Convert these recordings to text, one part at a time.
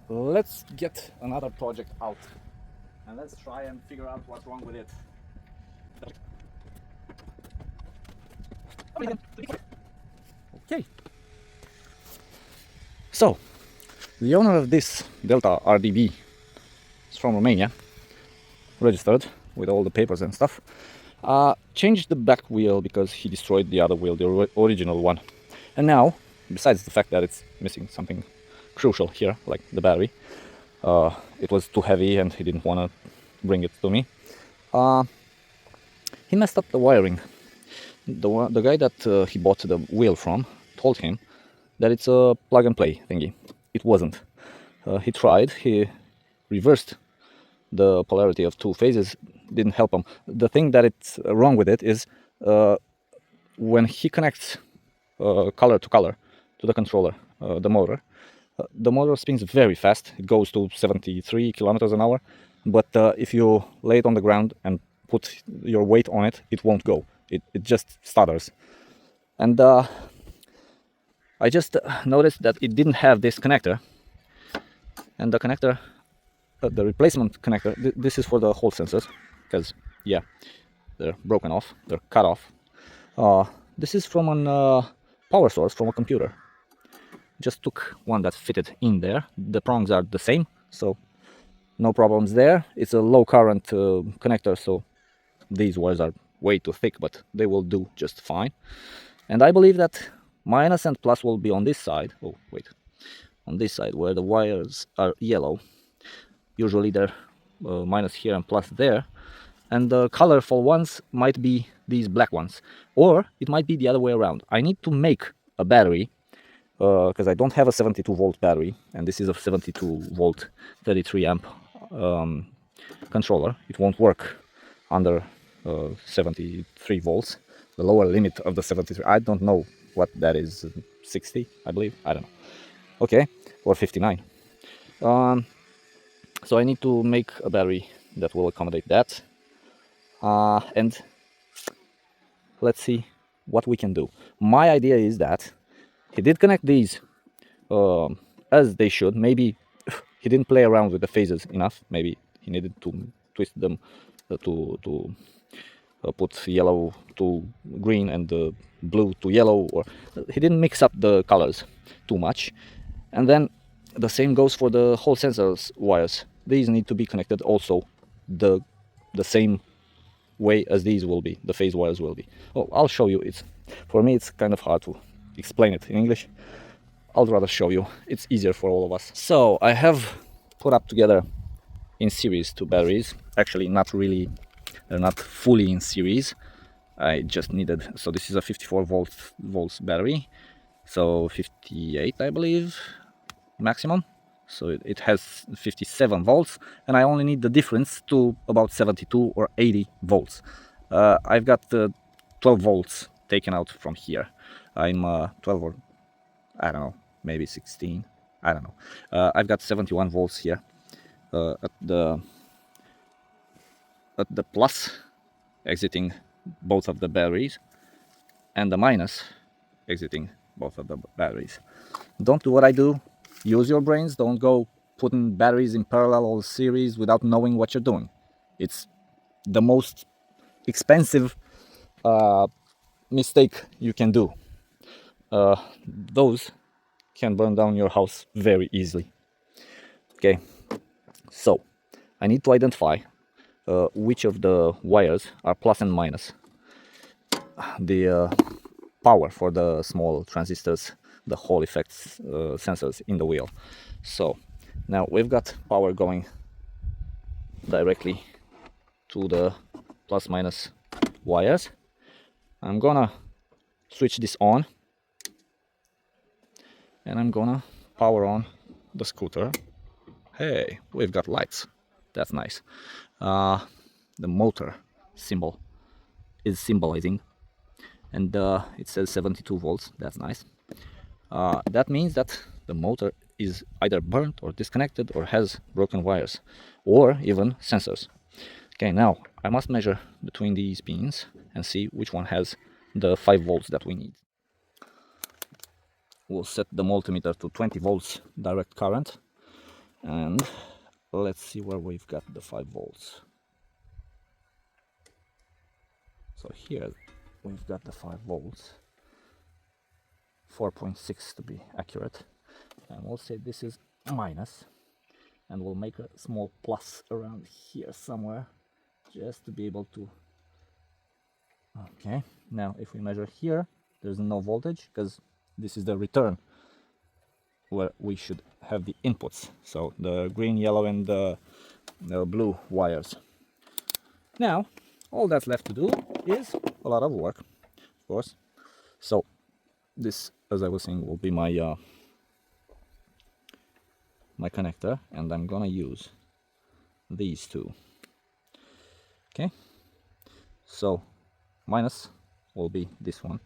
let's get another project out and let's try and figure out what's wrong with it. Okay. So, the owner of this Delta Rdb is from Romania, registered with all the papers and stuff. Changed the back wheel because he destroyed the other wheel, the original one. And now, besides the fact that it's missing something crucial here, like the battery, it was too heavy and he didn't want to bring it to me. He messed up the wiring. The guy that he bought the wheel from told him that it's a plug and play thingy. It wasn't. He tried, he reversed the polarity of two phases, didn't help him. The thing that it's wrong with it is when he connects color to color to the controller, the motor spins very fast. It goes to 73 kilometers an hour, but if you lay it on the ground and put your weight on it, it won't go. It just stutters. And I just noticed that it didn't have this connector, and the connector, the replacement connector, this is for the Hall sensors, because yeah, they're broken off, they're cut off. This is from a power source from a computer. Just took one that fitted in there. The prongs are the same, so no problems there. It's a low current connector, so these wires are way too thick, but they will do just fine. And I believe that minus and plus will be on this side. Oh, wait. On this side where the wires are yellow. Usually they're minus here and plus there. And the colorful ones might be these black ones. Or it might be the other way around. I need to make a battery because I don't have a 72 volt battery. And this is a 72 volt 33 amp controller. It won't work under 73 volts. The lower limit of the 73, I don't know what that is, 60 I believe, I don't know. Okay, or 59. So I need to make a battery that will accommodate that, and let's see what we can do. My idea is that he did connect these as they should. Maybe he didn't play around with the phases enough. Maybe he needed to twist them to put yellow to green and blue to yellow, or he didn't mix up the colors too much. And then the same goes for the Hall sensors wires. These need to be connected also the same way as these will be, the phase wires will be. Oh, I'll show you. For me it's kind of hard to explain it in English. I'll rather show you, it's easier for all of us. So I have put up together in series two batteries. Actually, not really, they're not fully in series. I just needed, so this is a 54 volts battery, so 58 I believe maximum, so it has 57 volts, and I only need the difference to about 72 or 80 volts. I've got 12 volts taken out from here. I'm 12 or I don't know, maybe 16, I don't know. I've got 71 volts here at the plus exiting both of the batteries, and the minus exiting both of the batteries. Don't do what I do. Use your brains. Don't go putting batteries in parallel or series without knowing what you're doing. It's the most expensive mistake you can do. Those can burn down your house very easily. Okay, so I need to identify which of the wires are plus and minus. The power for the small transistors, the Hall effects sensors in the wheel. So now we've got power going directly to the plus minus wires. I'm gonna switch this on, and I'm gonna power on the scooter. Hey, we've got lights. That's nice. The motor symbol is symbolizing, and it says 72 volts. That's nice. That means that the motor is either burnt or disconnected or has broken wires, or even sensors. Okay, now I must measure between these pins and see which one has the 5 volts that we need. We'll set the multimeter to 20 volts direct current, And let's see where we've got the 5 volts. So here we've got the 5 volts, 4.6 to be accurate, and we'll say this is minus, and we'll make a small plus around here somewhere just to be able to. Okay, now if we measure here, there's no voltage because this is the return where we should have the inputs, so the green, yellow and the blue wires. Now all that's left to do is a lot of work, of course. So this, as I was saying, will be my my connector, and I'm gonna use these two. Okay, so minus will be this one,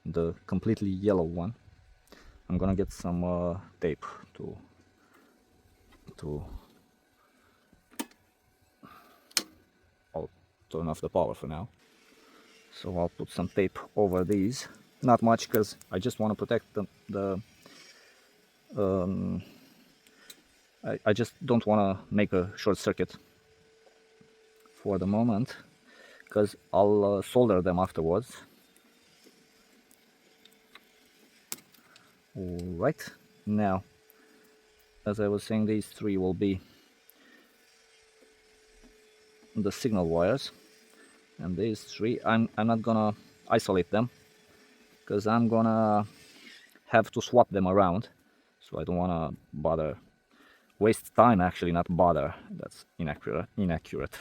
the completely yellow one. I'm gonna get some tape to I'll turn off the power for now. So I'll put some tape over these, not much, because I just want to protect I just don't want to make a short circuit for the moment, because I'll solder them afterwards. Alright, now as I was saying, these 3 will be the signal wires, and these 3 I'm not gonna isolate them because I'm gonna have to swap them around, so I don't want to bother, waste time, actually, not bother, that's inaccurate.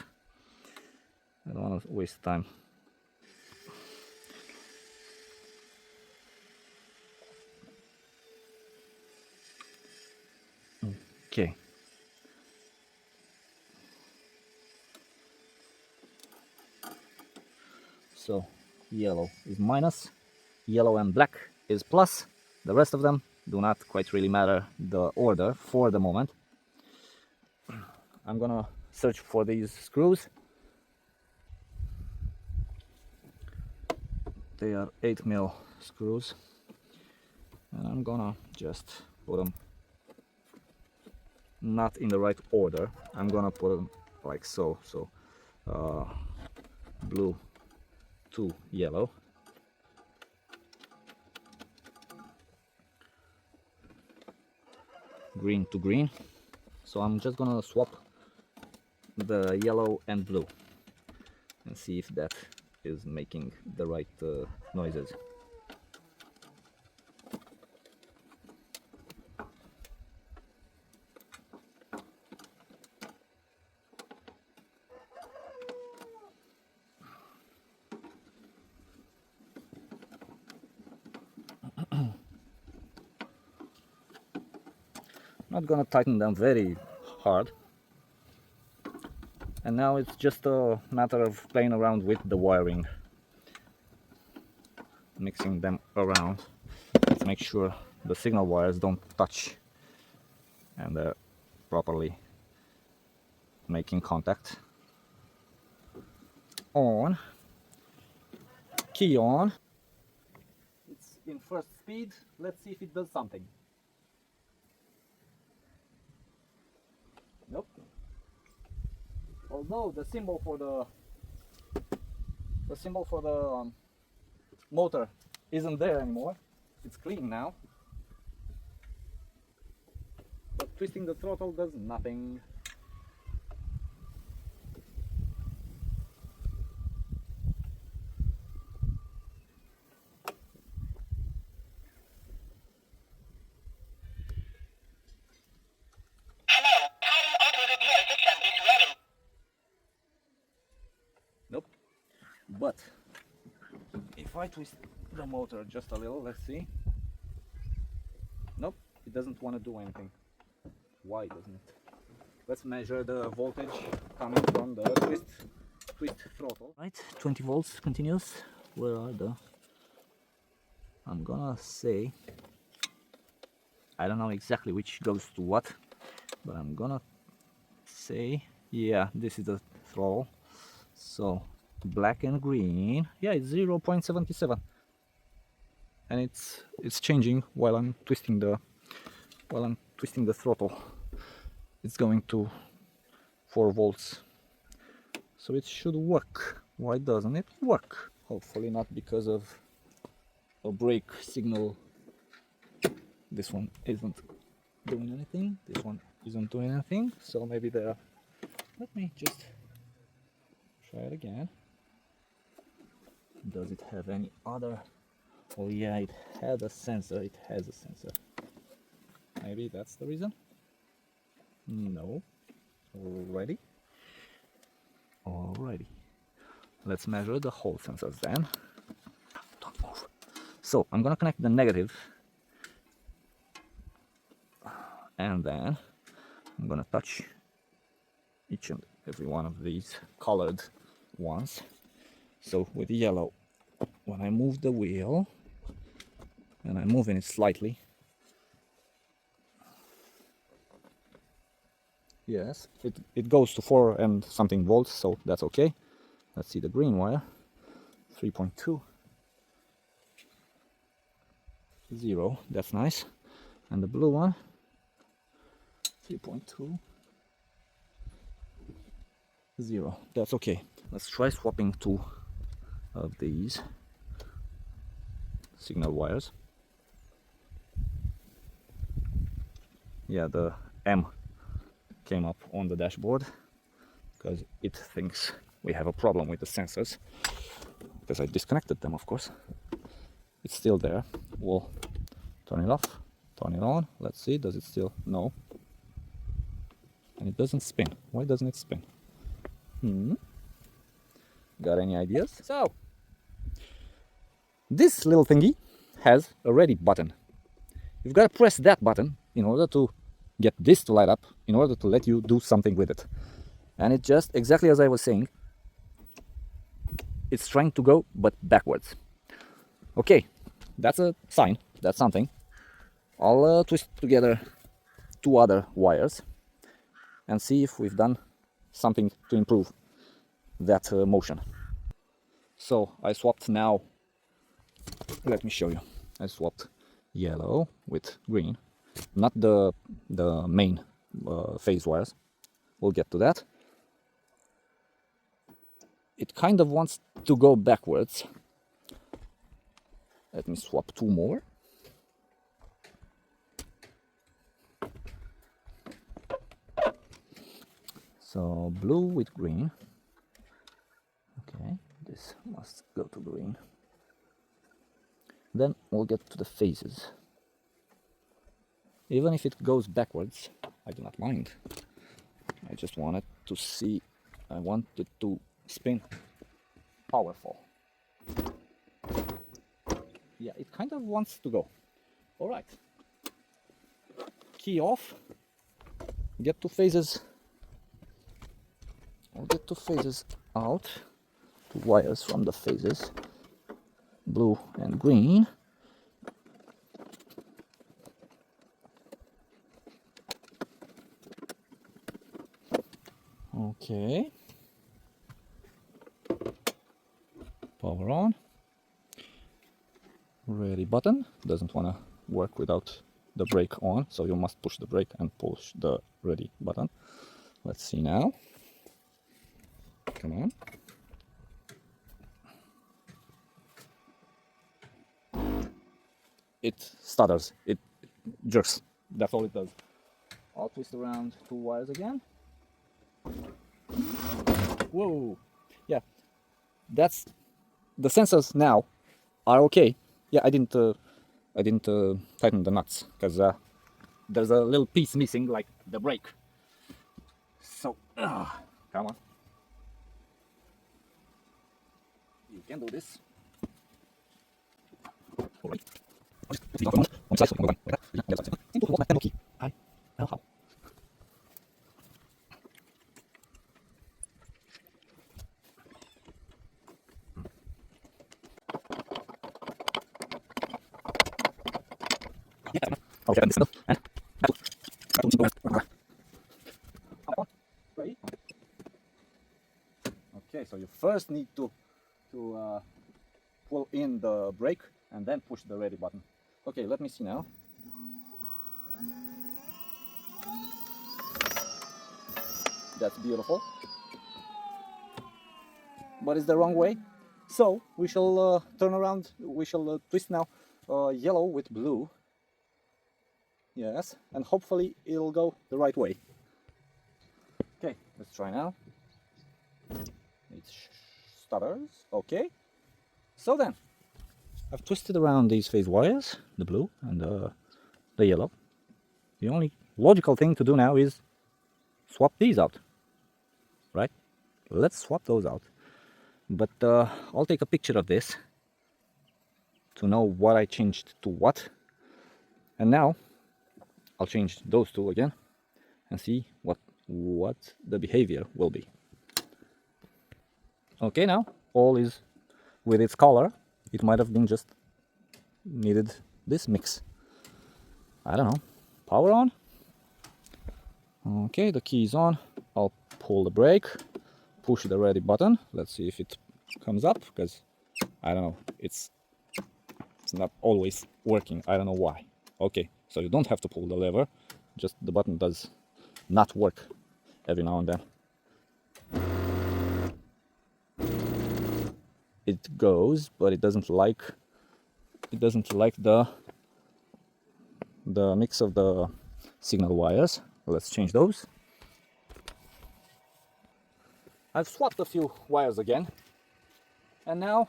I don't want to waste time. Okay, so yellow is minus, yellow and black is plus. The rest of them do not quite really matter the order for the moment. I'm gonna search for these screws. They are 8mm screws, and I'm gonna just put them not in the right order. I'm gonna put them like so. So blue to yellow, green to green. So I'm just gonna swap the yellow and blue and see if that is making the right noises. Not gonna tighten them very hard, and now it's just a matter of playing around with the wiring, mixing them around. Let's make sure the signal wires don't touch and they're properly making contact. On, key on. It's in first speed. Let's see if it does something. Nope. Although the symbol for the motor isn't there anymore. It's clean now. But twisting the throttle does nothing. Nope. But if I twist the motor just a little, let's see. Nope, it doesn't want to do anything. Why doesn't it? Let's measure the voltage coming from the twist throttle. Right, 20 volts continuous. Where are the... I'm gonna say, I don't know exactly which goes to what, but I'm gonna say, yeah, this is the throttle. So black and green, yeah, it's 0.77, and it's changing while I'm twisting the throttle. it's going to 4 volts, so it should work. Why doesn't it work? Hopefully not because of a brake signal. This one isn't doing anything, this one isn't doing anything, so maybe there. Let me just try it again. Does it have any other? Oh yeah, it had a sensor, it has a sensor. Maybe that's the reason? No. Alrighty. Let's measure the whole sensors then. Don't move. So I'm gonna connect the negative, and then I'm gonna touch each and every one of these colored ones. So with the yellow, when I move the wheel, and I'm moving it slightly, yes, it goes to 4 and something volts, so that's okay. Let's see the green wire, 3.2, 0, that's nice. And the blue one, 3.2, 0, that's okay. Let's try swapping 2 of these signal wires. Yeah, the M came up on the dashboard because it thinks we have a problem with the sensors, because I disconnected them, of course. It's still there. We'll turn it off, turn it on. Let's see, does it still? No. And it doesn't spin. Why doesn't it spin? Got any ideas? So, this little thingy has a ready button. You've got to press that button in order to get this to light up, in order to let you do something with it. And it just, exactly as I was saying, it's trying to go, but backwards. Okay, that's a sign, that's something. I'll twist together 2 other wires and see if we've done something to improve that motion. So I swapped now, let me show you. I swapped yellow with green, not the main phase wires. We'll get to that. It kind of wants to go backwards. Let me swap 2 more. So blue with green. Okay, this must go to green. Then we'll get to the phases. Even if it goes backwards, I do not mind. I just wanted to see, I wanted to spin powerful. Yeah, it kind of wants to go. All right. Key off. Get 2 phases. I'll get 2 phases out. 2 wires from the phases. Blue and green. Okay. Power on. Ready button. Doesn't want to work without the brake on, so you must push the brake and push the ready button. Let's see now. Come on. It stutters, it jerks. That's all it does. I'll twist around 2 wires again. Whoa! Yeah, that's the sensors now are okay. Yeah, I didn't tighten the nuts because there's a little piece missing, like the brake. So, come on, you can do this. All right. Okay, so you first need to pull in the brake and then push the ready button. Okay, let me see now. That's beautiful. But it's the wrong way. So we shall turn around, we shall twist now yellow with blue. Yes, and hopefully it'll go the right way. Okay, let's try now. It stutters. Okay. So then, I've twisted around these phase wires, the blue and the yellow. The only logical thing to do now is swap these out. Right? Let's swap those out. But I'll take a picture of this to know what I changed to what. And now I'll change those two again and see what the behavior will be. Okay, now all is with its color. It might have been just needed this mix. I don't know. Power on. Okay, the key is on. I'll pull the brake, push the ready button. Let's see if it comes up, because I don't know, it's not always working. I don't know why. Okay, so you don't have to pull the lever, just the button does not work every now and then. It goes, but it doesn't like the mix of the signal wires. Let's change those. I've swapped a few wires again, and now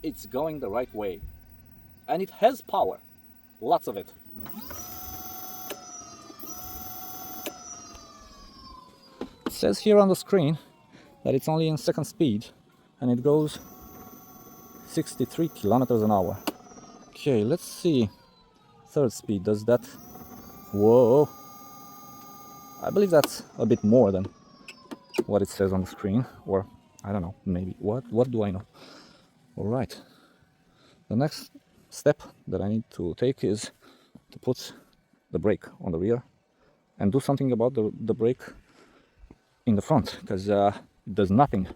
it's going the right way, and it has power, lots of it. It says here on the screen that it's only in second speed and it goes 63 kilometers an hour. Okay, let's see. Third speed, does that? Whoa, I believe that's a bit more than what it says on the screen, or I don't know, maybe. What do I know? All right, the next step that I need to take is to put the brake on the rear and do something about the brake in the front, because it does nothing.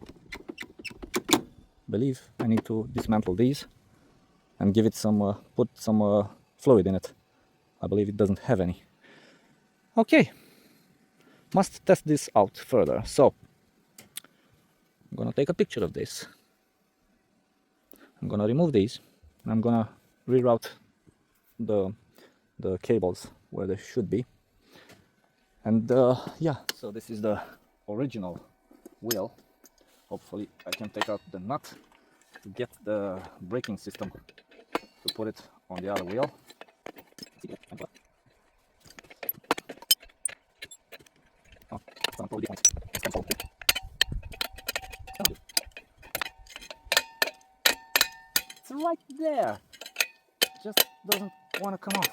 I believe I need to dismantle these and give it some put some fluid in it. I believe it doesn't have any. Okay, must test this out further. So I'm gonna take a picture of this. I'm gonna remove these and I'm gonna reroute the cables where they should be. And yeah, so this is the original wheel. Hopefully I can take out the nut to get the braking system to put it on the other wheel. It's right there. Just doesn't want to come off.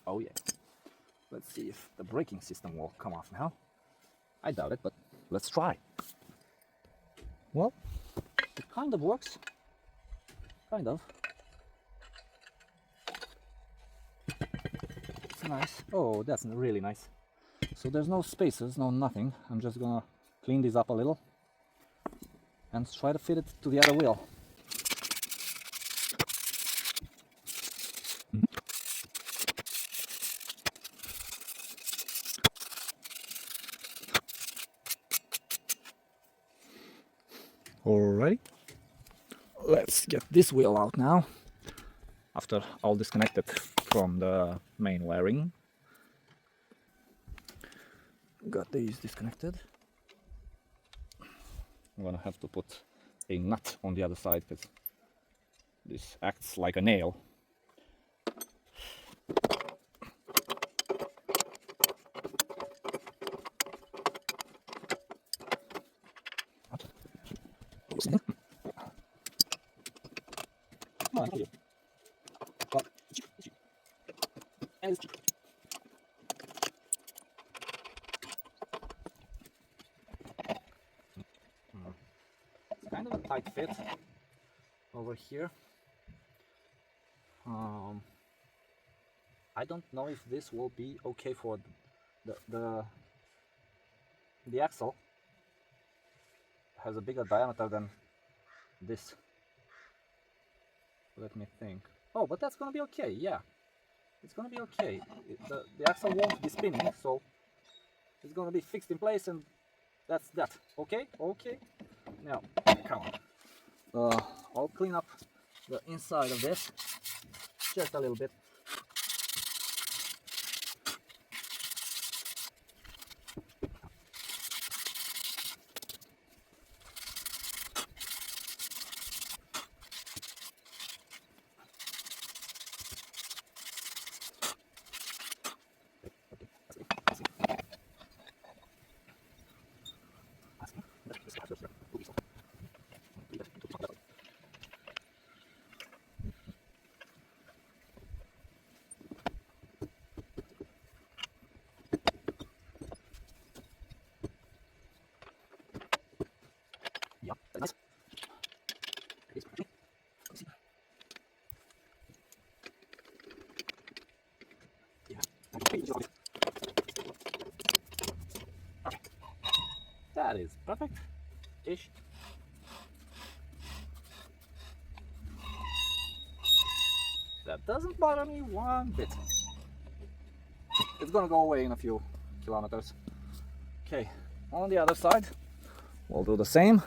Oh yeah. Let's see if the braking system will come off now. I doubt it, but let's try. Well, it kind of works. Kind of. It's nice. Oh, that's really nice. So there's no spaces, no nothing. I'm just gonna clean these up a little and try to fit it to the other wheel. Alrighty, let's get this wheel out now. After I'll disconnect it from the main wiring. Got these disconnected. I'm gonna have to put a nut on the other side because this acts like a nail. Kind of a tight fit over here. I don't know if this will be okay for the axle. Has a bigger diameter than this. Let me think. Oh, but that's gonna be okay, yeah. It's gonna be okay. The axle won't be spinning, so it's gonna be fixed in place, and that's that. Okay? Okay. Now, come on. I'll clean up the inside of this just a little bit. Yeah, that's nice. That is perfect. Ish. That doesn't bother me one bit. It's gonna go away in a few kilometers. Okay, on the other side, we'll do the same,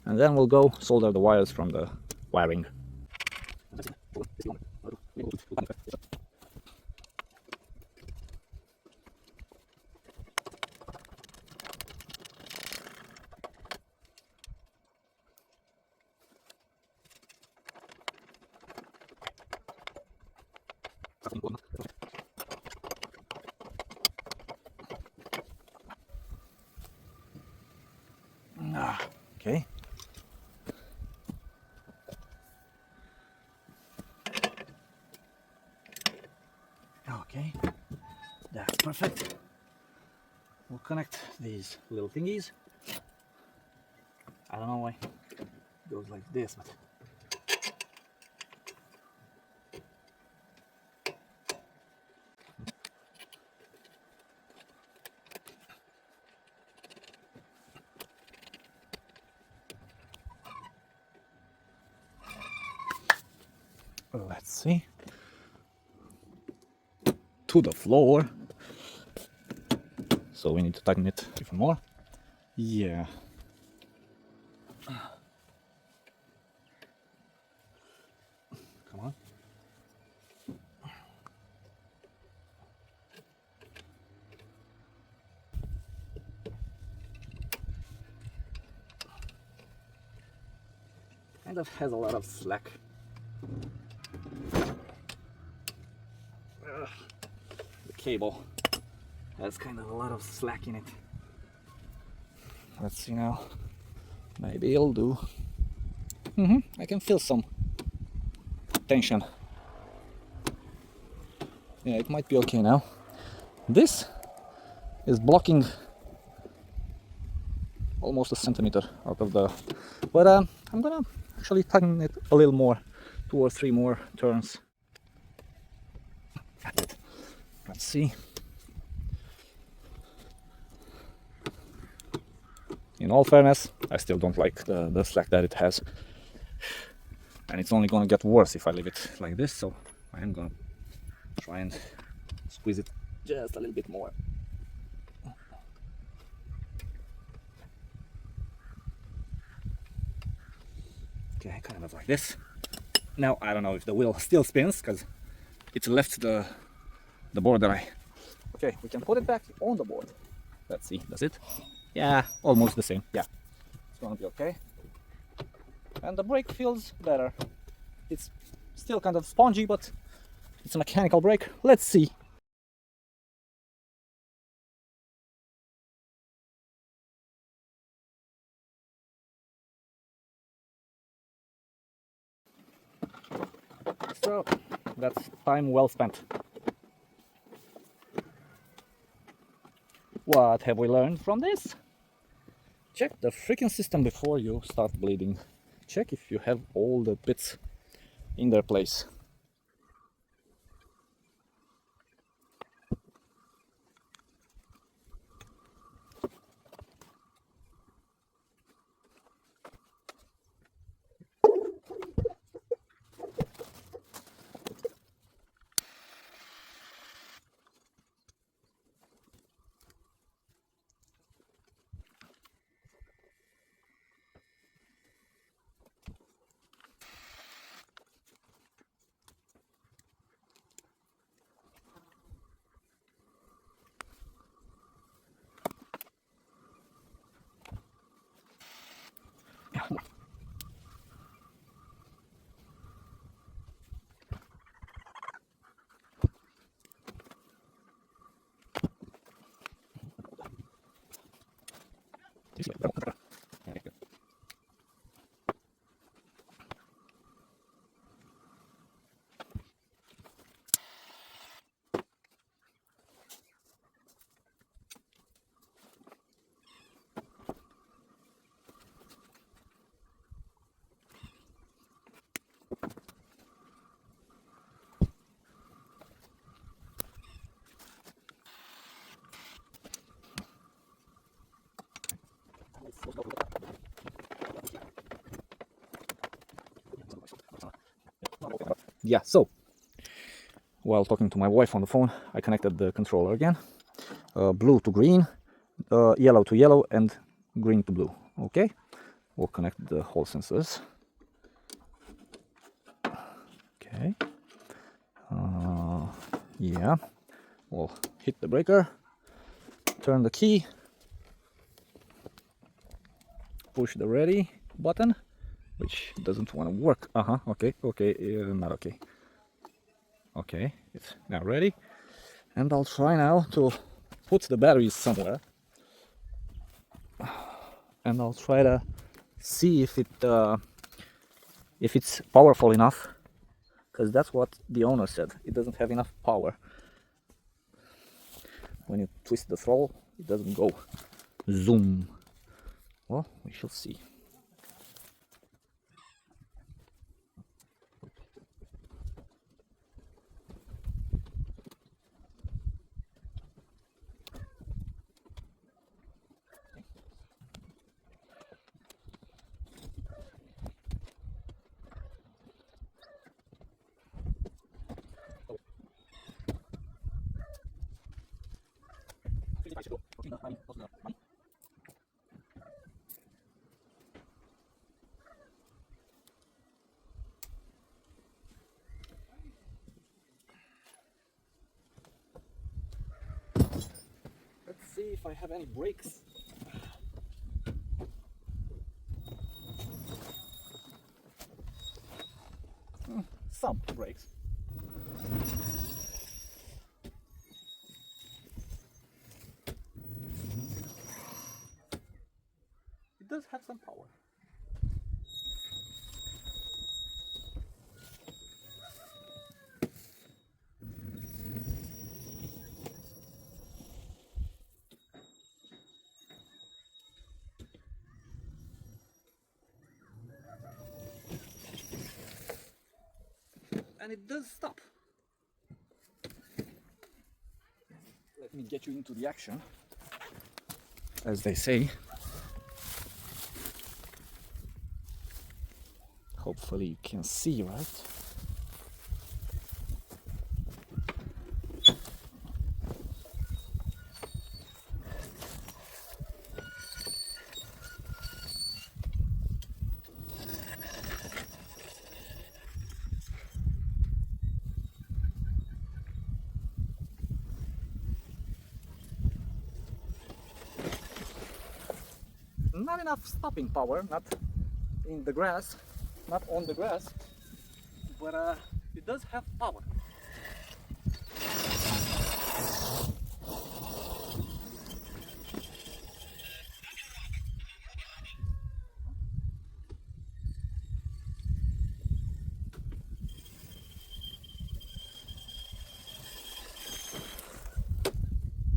and then we'll go solder the wires from the wiring. Okay. Okay, that's perfect. We'll connect these little thingies. I don't know why it goes like this, but let's see. To the floor. So we need to tighten it even more. Yeah. Come on. Kind of has a lot of slack. The cable has kind of a lot of slack in it. Let's see now. Maybe it'll do. I can feel some tension. Yeah, it might be okay now. This is blocking almost a centimeter out of the... But I'm gonna actually tighten it a little more, 2 or 3 more turns. Let's see. In all fairness, I still don't like the slack that it has. And it's only gonna get worse if I leave it like this, so I am gonna try and squeeze it just a little bit more. Okay, kind of like this. Now I don't know if the wheel still spins because it's left the board that I... Okay, we can put it back on the board. Let's see, does it? Yeah, almost the same. Yeah, it's gonna be okay. And the brake feels better. It's still kind of spongy, but it's a mechanical brake. Let's see. So that's time well spent. What have we learned from this? Check the freaking system before you start bleeding. Check if you have all the bits in their place. Yeah, so while talking to my wife on the phone, I connected the controller again. Blue to green, yellow to yellow, and green to blue. Okay, we'll connect the hall sensors. Okay, yeah, we'll hit the breaker, turn the key, push the ready button, which doesn't want to work. Okay, not okay. Okay, it's now ready, and I'll try now to put the batteries somewhere, and I'll try to see if it's powerful enough, because that's what the owner said. It doesn't have enough power. When you twist the throttle, it doesn't go zoom. Well, we shall see. Let's see if I have any brakes. Some brakes. It does have some power. And it does stop. Let me get you into the action, as they say. Hopefully you can see, right? Not enough stopping power, not in the grass, not on the grass, but it does have power.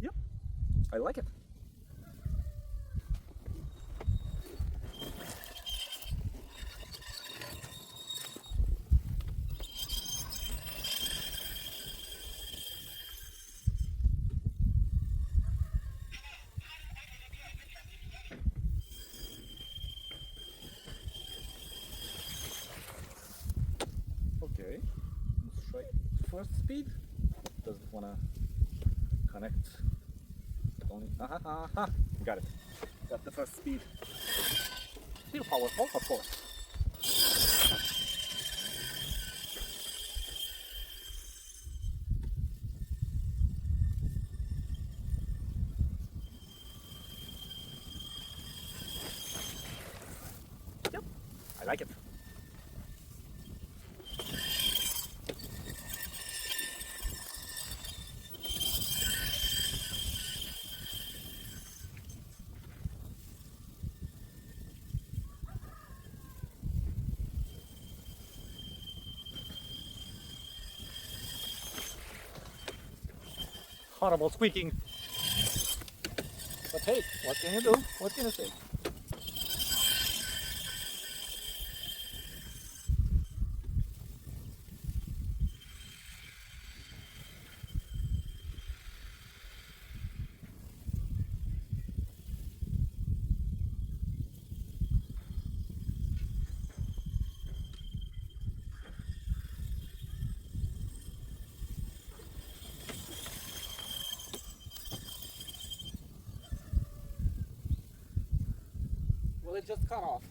Yep, I like it. Okay, let's try first speed. Doesn't want to connect. Only, got it. Got the first speed. Still powerful, of course. Yep, I like it. horrible squeaking. But hey, what can you do? What can you say? Well, it just cut off.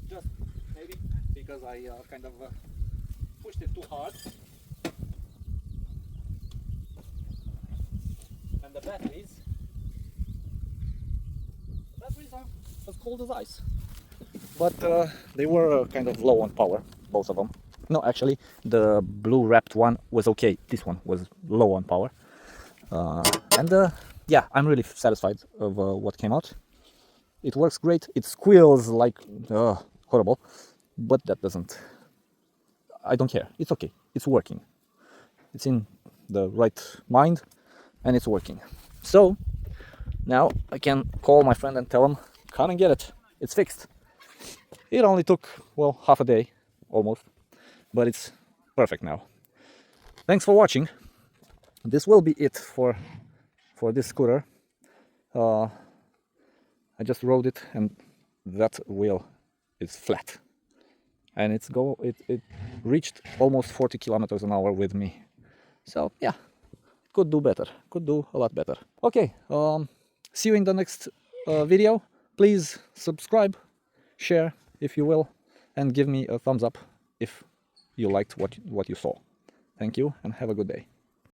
Just maybe because I kind of pushed it too hard. And the batteries are as cold as ice. But they were kind of low on power, both of them. No, actually, the blue wrapped one was okay. This one was low on power. And yeah, I'm really satisfied of what came out. It works great. It squeals like horrible, but that doesn't. I don't care. It's okay. It's working. It's in the right mind, and it's working. So now I can call my friend and tell him, come and get it. It's fixed. It only took, well, half a day, almost, but it's perfect now. Thanks for watching. This will be it for this scooter. I just rode it, and that wheel is flat, and it reached almost 40 kilometers an hour with me. So yeah, could do better. Could do a lot better. Okay, see you in the next video. Please subscribe, share if you will, and give me a thumbs up if you liked what you saw. Thank you, and have a good day.